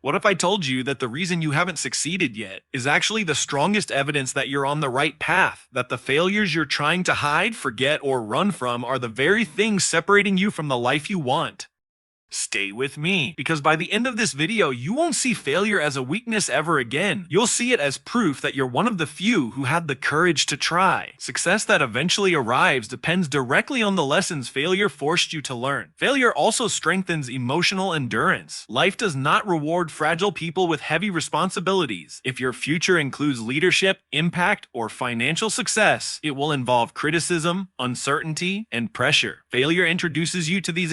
What if I told you that the reason you haven't succeeded yet is actually the strongest evidence that you're on the right path, that the failures you're trying to hide, forget, or run from are the very things separating you from the life you want? Stay with me, because by the end of this video, you won't see failure as a weakness ever again. You'll see it as proof that you're one of the few who had the courage to try. Success that eventually arrives depends directly on the lessons failure forced you to learn. Failure also strengthens emotional endurance. Life does not reward fragile people with heavy responsibilities. If your future includes leadership, impact, or financial success, it will involve criticism, uncertainty, and pressure. Failure introduces you to these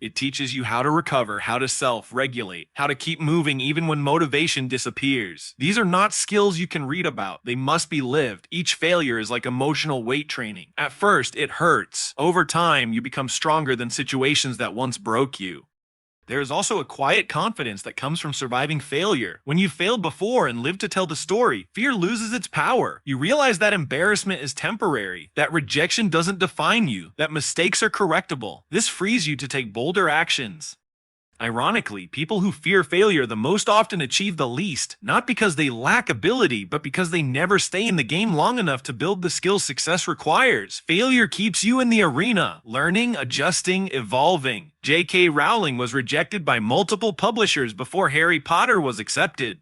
It teaches you how to recover, how to self-regulate, how to keep moving even when motivation disappears. These are not skills you can read about. They must be lived. Each failure is like emotional weight training. At first, it hurts. Over time, you become stronger than situations that once broke you. There is also a quiet confidence that comes from surviving failure. When you've failed before and lived to tell the story, fear loses its power. You realize that embarrassment is temporary, that rejection doesn't define you, that mistakes are correctable. This frees you to take bolder actions. Ironically, people who fear failure the most often achieve the least, not because they lack ability, but because they never stay in the game long enough to build the skills success requires. Failure keeps you in the arena, learning, adjusting, evolving. J.K. Rowling was rejected by multiple publishers before Harry Potter was accepted.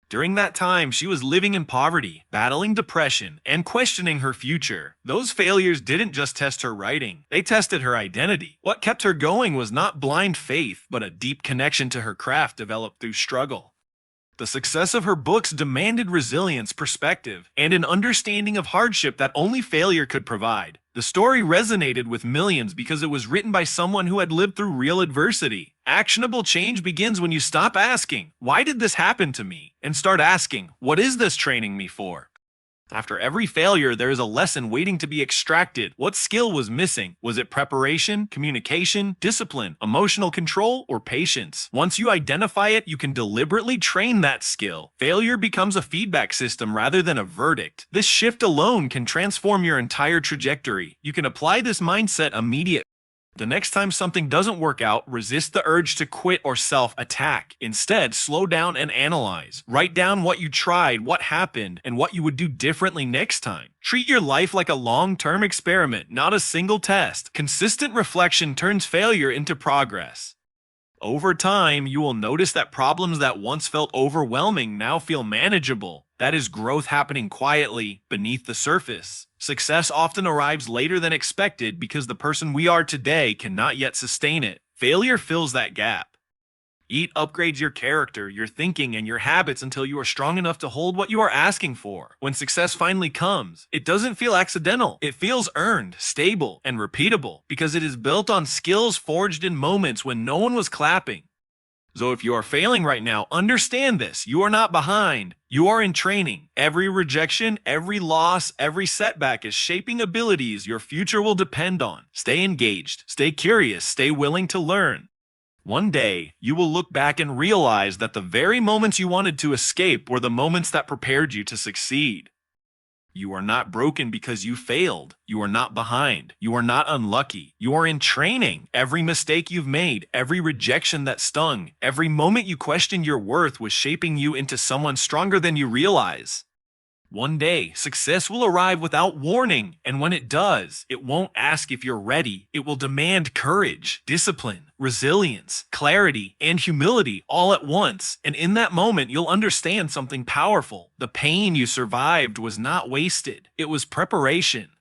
During that time, she was living in poverty, battling depression, and questioning her future. Those failures didn't just test her writing, they tested her identity. What kept her going was not blind faith, but a deep connection to her craft developed through struggle. The success of her books demanded resilience, perspective, and an understanding of hardship that only failure could provide. The story resonated with millions because it was written by someone who had lived through real adversity. Actionable change begins when you stop asking, "Why did this happen to me?" and start asking, "What is this training me for?" After every failure, there is a lesson waiting to be extracted. What skill was missing? Was it preparation, communication, discipline, emotional control, or patience? Once you identify it, you can deliberately train that skill. Failure becomes a feedback system rather than a verdict. This shift alone can transform your entire trajectory. You can apply this mindset immediately. The next time something doesn't work out, resist the urge to quit or self-attack. Instead, slow down and analyze. Write down what you tried, what happened, and what you would do differently next time. Treat your life like a long-term experiment, not a single test. Consistent reflection turns failure into progress. Over time, you will notice that problems that once felt overwhelming now feel manageable. That is growth happening quietly, beneath the surface. Success often arrives later than expected because the person we are today cannot yet sustain it. Failure fills that gap. Eat upgrades your character, your thinking, and your habits until you are strong enough to hold what you are asking for. When success finally comes, it doesn't feel accidental. It feels earned, stable, and repeatable because it is built on skills forged in moments when no one was clapping. So if you are failing right now, understand this. You are not behind. You are in training. Every rejection, every loss, every setback is shaping abilities your future will depend on. Stay engaged, stay curious, stay willing to learn. One day, you will look back and realize that the very moments you wanted to escape were the moments that prepared you to succeed. You are not broken because you failed. You are not behind. You are not unlucky. You are in training. Every mistake you've made, every rejection that stung, every moment you questioned your worth was shaping you into someone stronger than you realize. One day, success will arrive without warning, and when it does, it won't ask if you're ready. It will demand courage, discipline, resilience, clarity, and humility all at once. And in that moment, you'll understand something powerful. The pain you survived was not wasted. It was preparation.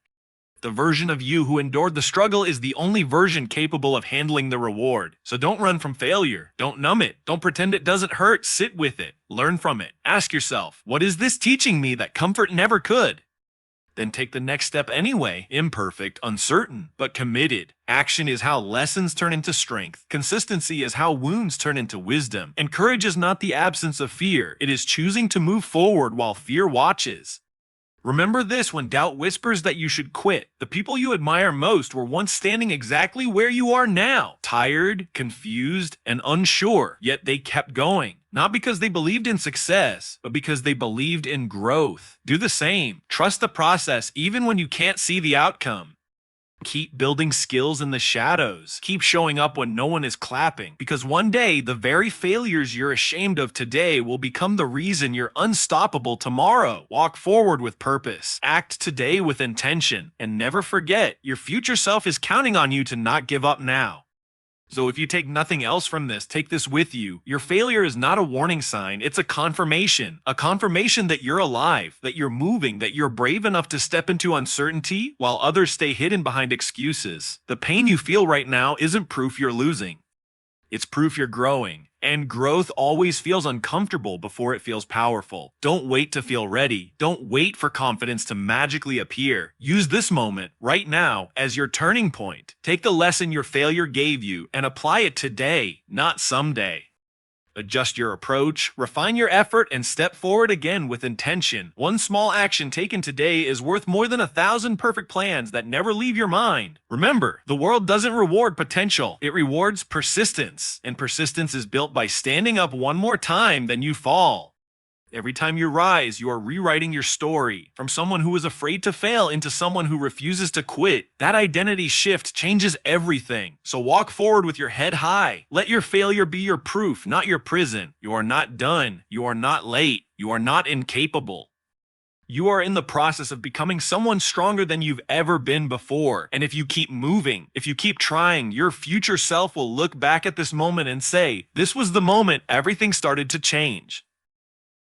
The version of you who endured the struggle is the only version capable of handling the reward. So don't run from failure. Don't numb it. Don't pretend it doesn't hurt. Sit with it. Learn from it. Ask yourself, what is this teaching me that comfort never could? Then take the next step anyway. Imperfect, uncertain, but committed. Action is how lessons turn into strength. Consistency is how wounds turn into wisdom. And courage is not the absence of fear. It is choosing to move forward while fear watches. Remember this when doubt whispers that you should quit. The people you admire most were once standing exactly where you are now, tired, confused, and unsure, yet they kept going. Not because they believed in success, but because they believed in growth. Do the same. Trust the process even when you can't see the outcome. Keep building skills in the shadows. Keep showing up when no one is clapping. Because one day, the very failures you're ashamed of today will become the reason you're unstoppable tomorrow. Walk forward with purpose. Act today with intention. And never forget, your future self is counting on you to not give up now. So if you take nothing else from this, take this with you. Your failure is not a warning sign, it's a confirmation. A confirmation that you're alive, that you're moving, that you're brave enough to step into uncertainty while others stay hidden behind excuses. The pain you feel right now isn't proof you're losing. It's proof you're growing. And growth always feels uncomfortable before it feels powerful. Don't wait to feel ready. Don't wait for confidence to magically appear. Use this moment, right now, as your turning point. Take the lesson your failure gave you and apply it today, not someday. Adjust your approach, refine your effort, and step forward again with intention. One small action taken today is worth more than 1,000 perfect plans that never leave your mind. Remember, the world doesn't reward potential, it rewards persistence. And persistence is built by standing up one more time than you fall. Every time you rise, you are rewriting your story. From someone who is afraid to fail into someone who refuses to quit. That identity shift changes everything. So walk forward with your head high. Let your failure be your proof, not your prison. You are not done. You are not late. You are not incapable. You are in the process of becoming someone stronger than you've ever been before. And if you keep moving, if you keep trying, your future self will look back at this moment and say, this was the moment everything started to change.